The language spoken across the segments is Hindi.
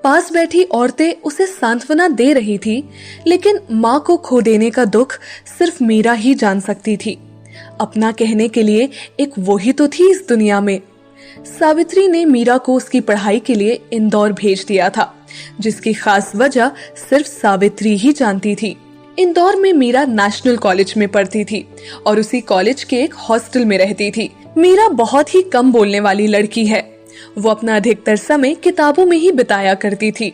पास बैठी औरतें उसे सांत्वना दे रही थी, लेकिन माँ को खो देने का दुख सिर्फ मीरा ही जान सकती थी। अपना कहने के लिए एक वो ही तो थी इस दुनिया में। सावित्री ने मीरा को उसकी पढ़ाई के लिए इंदौर भेज दिया था, जिसकी खास वजह सिर्फ सावित्री ही जानती थी। इंदौर में मीरा नेशनल कॉलेज में पढ़ती थी और उसी कॉलेज के एक हॉस्टल में रहती थी। मीरा बहुत ही कम बोलने वाली लड़की है। वो अपना अधिकतर समय किताबों में ही बिताया करती थी।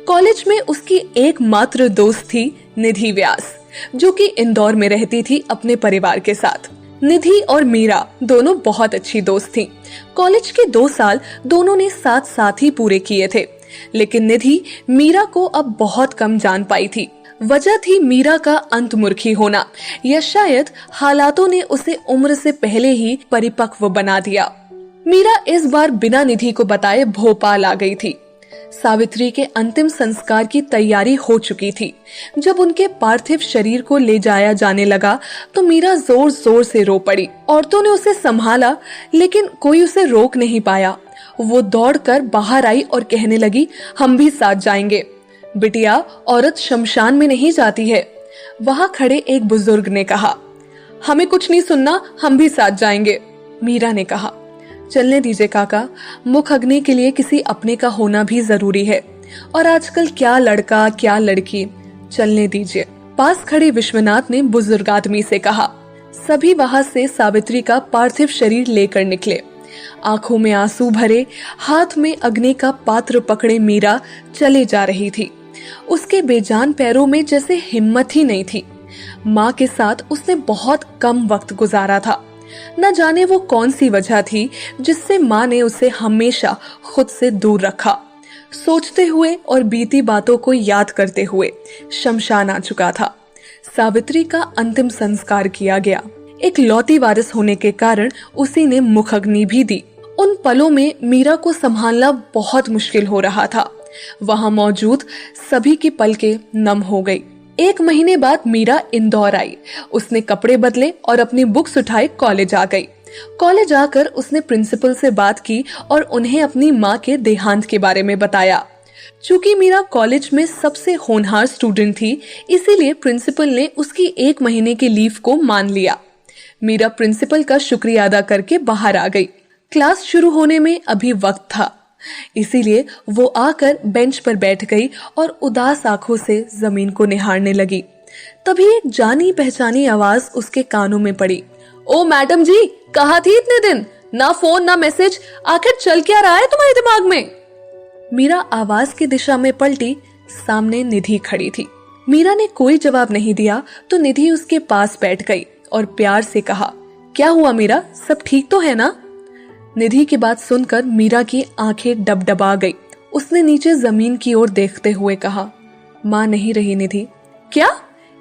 कॉलेज में उसकी एकमात्र दोस्त थी निधि व्यास, जो कि इंदौर में रहती थी अपने परिवार के साथ। निधि और मीरा दोनों बहुत अच्छी दोस्त थीं। कॉलेज के 2 साल दोनों ने साथ साथ ही पूरे किए थे, लेकिन निधि मीरा को अब बहुत कम जान पाई थी। वजह थी मीरा का अंतर्मुखी होना, या शायद हालातों ने उसे उम्र से पहले ही परिपक्व बना दिया। मीरा इस बार बिना निधि को बताए भोपाल आ गई थी। सावित्री के अंतिम संस्कार की तैयारी हो चुकी थी। जब उनके पार्थिव शरीर को ले जाया जाने लगा तो मीरा जोर जोर से रो पड़ी। औरतों ने उसे संभाला, लेकिन कोई उसे रोक नहीं पाया। वो दौड़कर बाहर आई और कहने लगी, हम भी साथ जाएंगे। बिटिया, औरत शमशान में नहीं जाती है। वहां खड़े एक बुजुर्ग ने कहा, हमें कुछ नहीं सुनना, हम भी साथ जाएंगे। मीरा ने कहा, चलने दीजिए काका, मुख अग्नि के लिए किसी अपने का होना भी जरूरी है, और आजकल क्या लड़का क्या लड़की, चलने दीजिए। पास खड़े विश्वनाथ ने बुजुर्ग आदमी से कहा। सभी वहां से सावित्री का पार्थिव शरीर लेकर निकले। आंखों में आंसू भरे, हाथ में अग्नि का पात्र पकड़े मीरा चले जा रही थी। उसके बेजान पैरों में जैसे हिम्मत ही नहीं थी। माँ के साथ उसने बहुत कम वक्त गुजारा था। न जाने वो कौन सी वजह थी जिससे माँ ने उसे हमेशा खुद से दूर रखा। सोचते हुए और बीती बातों को याद करते हुए शमशान आ चुका था। सावित्री का अंतिम संस्कार किया गया। एक लौती वारिस होने के कारण उसी ने मुख अग्नि भी दी। उन पलों में मीरा को संभालना बहुत मुश्किल हो रहा था। वहां मौजूद सभी की पलकें नम हो गई। 1 महीने बाद मीरा इंदौर आई। उसने कपड़े बदले और अपनी बुक्स उठाए कॉलेज आ गई। कॉलेज आकर उसने प्रिंसिपल से बात की और उन्हें अपनी माँ के देहांत के बारे में बताया। चूंकि मीरा कॉलेज में सबसे होनहार स्टूडेंट थी, इसीलिए प्रिंसिपल ने उसकी 1 महीने की लीव को मान लिया। मीरा प्रिंसिपल का शुक्रिया अदा करके बाहर आ गई। क्लास शुरू होने में अभी वक्त था, इसीलिए वो आकर बेंच पर बैठ गई और उदास आंखों से जमीन को निहारने लगी। तभी एक जानी पहचानी आवाज उसके कानों में पड़ी। ओ मैडम जी, कहाँ थी इतने दिन? ना फोन ना मैसेज, आखिर चल क्या रहा है तुम्हारे दिमाग में? मीरा आवाज की दिशा में पलटी। सामने निधि खड़ी थी। मीरा ने कोई जवाब नहीं दिया तो निधि उसके पास बैठ गई और प्यार से कहा, क्या हुआ मीरा, सब ठीक तो है ना? निधि की बात सुनकर मीरा की आंखें डबडबा गई। उसने नीचे जमीन की ओर देखते हुए कहा, माँ नहीं रही निधि। क्या?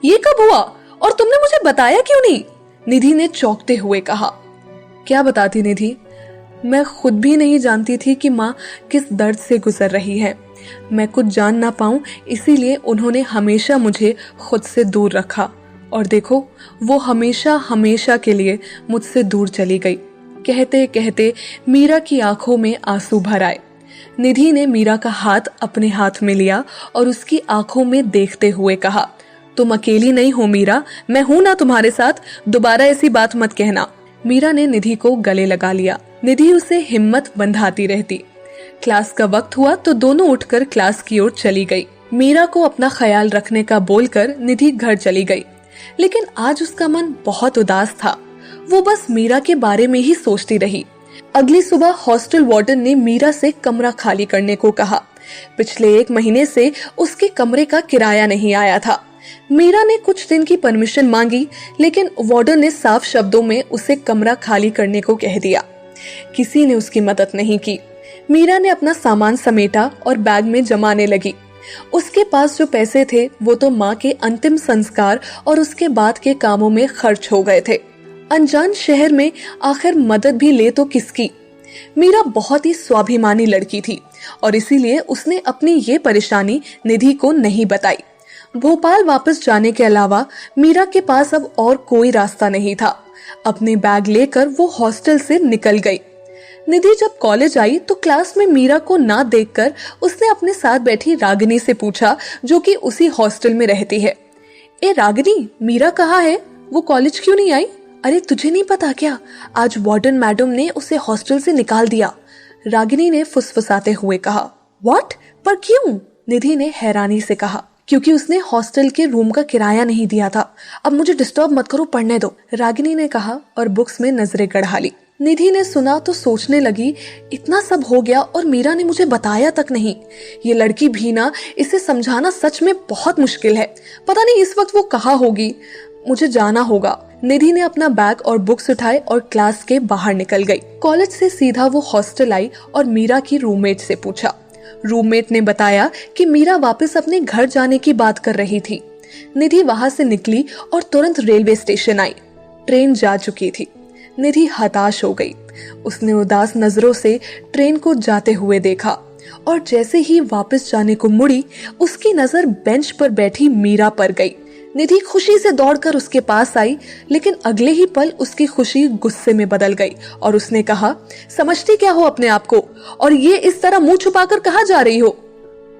ये कब हुआ और तुमने मुझे बताया क्यों नहीं? निधि ने चौंकते हुए कहा। क्या बताती निधि, मैं खुद भी नहीं जानती थी कि माँ किस दर्द से गुजर रही है। मैं कुछ जान ना पाऊं, इसीलिए उन्होंने हमेशा मुझे खुद से दूर रखा, और देखो वो हमेशा हमेशा के लिए मुझसे दूर चली गई। कहते कहते मीरा की आंखों में आंसू भर आए। निधि ने मीरा का हाथ अपने हाथ में लिया और उसकी आंखों में देखते हुए कहा, तुम अकेली नहीं हो मीरा, मैं हूं ना तुम्हारे साथ, दोबारा ऐसी बात मत कहना। मीरा ने निधि को गले लगा लिया। निधि उसे हिम्मत बंधाती रहती। क्लास का वक्त हुआ तो दोनों उठकर क्लास की ओर चली गई। मीरा को अपना ख्याल रखने का बोलकर निधि घर चली गई, लेकिन आज उसका मन बहुत उदास था। वो बस मीरा के बारे में ही सोचती रही। अगली सुबह हॉस्टल वार्डन ने मीरा से कमरा खाली करने को कहा। पिछले 1 महीने से उसके कमरे का किराया नहीं आया था। मीरा ने कुछ दिन की परमिशन मांगी, लेकिन वार्डन ने साफ शब्दों में उसे कमरा खाली करने को कह दिया। किसी ने उसकी मदद नहीं की। मीरा ने अपना सामान समेटा और बैग में जमाने लगी। उसके पास जो पैसे थे वो तो माँ के अंतिम संस्कार और उसके बाद के कामों में खर्च हो गए थे। अनजान शहर में आखिर मदद भी ले तो किसकी? मीरा बहुत ही स्वाभिमानी लड़की थी और इसीलिए उसने अपनी ये परेशानी निधि को नहीं बताई। भोपाल वापस जाने के अलावा मीरा के पास अब और कोई रास्ता नहीं था। अपने बैग लेकर वो हॉस्टल से निकल गई। निधि जब कॉलेज आई तो क्लास में मीरा को ना देखकर उसने अपने साथ बैठी रागिनी से पूछा, जो कि उसी हॉस्टल में रहती है। ए रागिनी, मीरा कहाँ है? वो कॉलेज क्यों नहीं आई? अरे तुझे नहीं पता क्या, आज वार्डन मैडम ने उसे हॉस्टल से निकाल दिया, रागिनी ने फुसफुसाते हुए कहा। व्हाट? पर क्यों? निधि ने हैरानी से कहा। क्योंकि उसने हॉस्टल के रूम का किराया नहीं दिया था। अब मुझे डिस्टर्ब मत करो, पढ़ने दो, रागिनी ने कहा और बुक्स में नजरें गड़ा ली। निधि ने सुना तो सोचने लगी, इतना सब हो गया और मीरा ने मुझे बताया तक नहीं। ये लड़की भी ना, इसे समझाना सच में बहुत मुश्किल है। पता नहीं इस वक्त वो कहाँ होगी। मुझे जाना होगा। निधि ने अपना बैग और बुक्स उठाए और क्लास के बाहर निकल गई। कॉलेज से सीधा वो हॉस्टल आई और मीरा की रूममेट से पूछा। रूममेट ने बताया कि मीरा वापस अपने घर जाने की बात कर रही थी। निधि वहां से निकली और तुरंत रेलवे स्टेशन आई। ट्रेन जा चुकी थी। निधि हताश हो गई। उसने उदास नजरों से ट्रेन को जाते हुए देखा और जैसे ही वापस जाने को मुड़ी, उसकी नजर बेंच पर बैठी मीरा पर गई। निधि खुशी से दौड़कर उसके पास आई, लेकिन अगले ही पल उसकी खुशी गुस्से में बदल गई और उसने कहा, समझती क्या हो अपने आप को, और ये इस तरह मुंह छुपाकर कहाँ जा रही हो?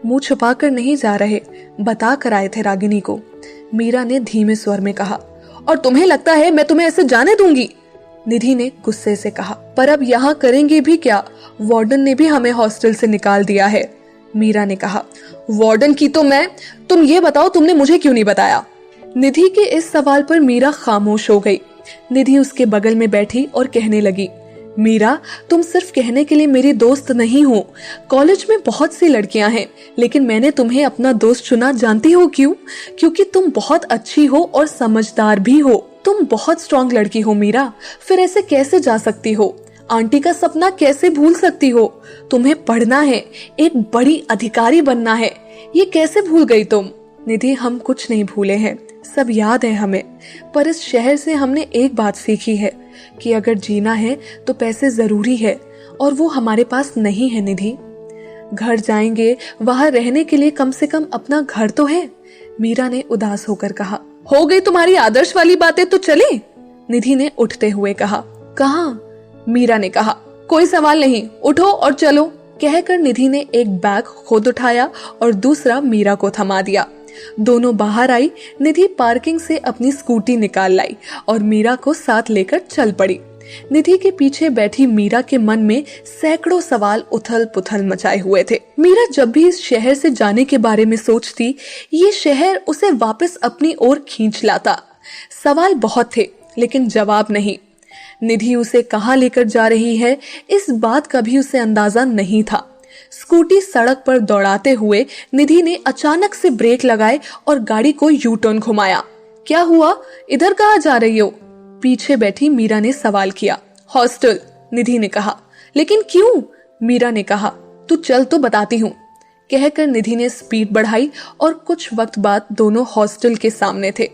मुंह छुपाकर नहीं जा रहे, बता कर आए थे रागिनी को, मीरा ने धीमे स्वर में कहा। और तुम्हें लगता है मैं तुम्हें ऐसे जाने दूंगी? निधि ने गुस्से से कहा। पर अब यहाँ करेंगे भी क्या? वार्डन ने भी हमें हॉस्टल से निकाल दिया है, मीरा ने कहा। वार्डन की तो तुम ये बताओ, तुमने मुझे क्यों नहीं बताया? निधि के इस सवाल पर मीरा खामोश हो गई। निधि उसके बगल में बैठी और कहने लगी, मीरा, तुम सिर्फ कहने के लिए मेरी दोस्त नहीं हो। कॉलेज में बहुत सी लड़कियां हैं, लेकिन मैंने तुम्हें अपना दोस्त चुना। जानती हो क्यों? क्योंकि तुम बहुत अच्छी हो और समझदार भी हो। तुम बहुत स्ट्रॉन्ग लड़की हो मीरा, फिर ऐसे कैसे जा सकती हो? आंटी का सपना कैसे भूल सकती हो? तुम्हें पढ़ना है, एक बड़ी अधिकारी बनना है, ये कैसे भूल गई तुम? निधि, हम कुछ नहीं भूले हैं, सब याद है हमें। पर इस शहर से हमने एक बात सीखी है कि अगर जीना है तो पैसे जरूरी है, और वो हमारे पास नहीं है निधि। घर जाएंगे, वहां रहने के लिए कम से कम अपना घर तो है, मीरा ने उदास होकर कहा। हो गई तुम्हारी आदर्श वाली बातें, तो चले, निधि ने उठते हुए कहा। कहाँ? मीरा ने कहा। कोई सवाल नहीं, उठो और चलो, कहकर निधि ने एक बैग खुद उठाया और दूसरा मीरा को थमा दिया। दोनों बाहर आई। निधि पार्किंग से अपनी स्कूटी निकाल लाई और मीरा को साथ लेकर चल पड़ी। निधि के पीछे बैठी मीरा के मन में सैकड़ों सवाल उथल पुथल मचाए हुए थे। मीरा जब भी इस शहर से जाने के बारे में सोचती, ये शहर उसे वापस अपनी ओर खींच लाता। सवाल बहुत थे, लेकिन जवाब नहीं। निधि उसे कहाँ लेकर जा रही है, इस बात का भी उसे अंदाजा नहीं था। स्कूटी सड़क पर दौड़ाते हुए निधि ने अचानक से ब्रेक लगाए और गाड़ी को यू टर्न घुमाया। क्या हुआ? इधर कहाँ जा रही हो? पीछे बैठी मीरा ने सवाल किया। हॉस्टल, निधि ने कहा। लेकिन क्यों? मीरा ने कहा। तू चल तो बताती हूँ, कहकर निधि ने स्पीड बढ़ाई और कुछ वक्त बाद दोनों हॉस्टल के सामने थे।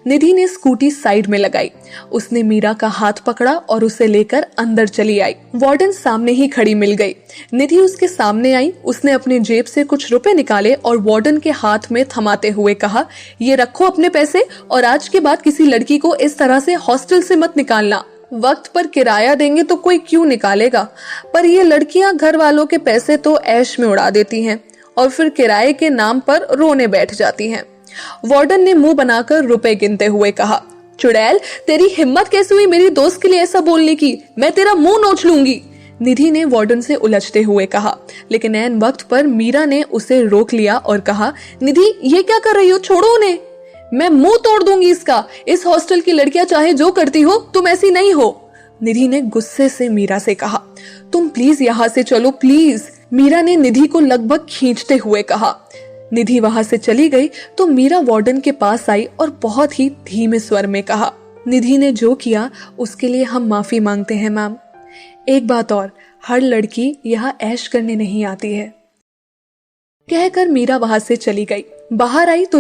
निधि ने स्कूटी साइड में लगाई। उसने मीरा का हाथ पकड़ा और उसे लेकर अंदर चली आई। वार्डन सामने ही खड़ी मिल गई। निधि उसके सामने आई। उसने अपने जेब से कुछ रुपए निकाले और वार्डन के हाथ में थमाते हुए कहा, ये रखो अपने पैसे, और आज के बाद किसी लड़की को इस तरह से हॉस्टल से मत निकालना। वक्त पर किराया देंगे तो कोई क्यों निकालेगा, पर ये लड़कियां घर वालों के पैसे तो ऐश में उड़ा देती हैं और फिर किराए के नाम पर रोने बैठ जाती हैं। वार्डन ने मुंह बनाकर रुपए गिनते हुए कहा, चुड़ैल, तेरी हिम्मत कैसे हुई मेरी दोस्त के लिए ऐसा बोलने की? मैं तेरा मुंह नोच लूंगी, निधि ने वार्डन से उलझते हुए कहा। लेकिन ऐन वक्त पर मीरा ने उसे रोक लिया और कहा, निधि, ये क्या कर रही हो? छोड़ो उन्हें, मैं मुंह तोड़ दूंगी इसका। इस हॉस्टल की लड़कियां चाहे जो करती हो, तुम ऐसी नहीं हो, निधि ने गुस्से से मीरा से कहा। तुम प्लीज यहाँ से चलो, प्लीज, मीरा ने निधि को लगभग खींचते हुए कहा। निधि वहां से चली गई तो मीरा वार्डन के पास आई और बहुत ही धीमे स्वर में कहा, निधि ने जो किया उसके लिए हम माफी मांगते हैं मैम। एक बात और, हर लड़की यहाँ ऐश करने नहीं आती है, कहकर मीरा वहां से चली गई। बाहर आई तो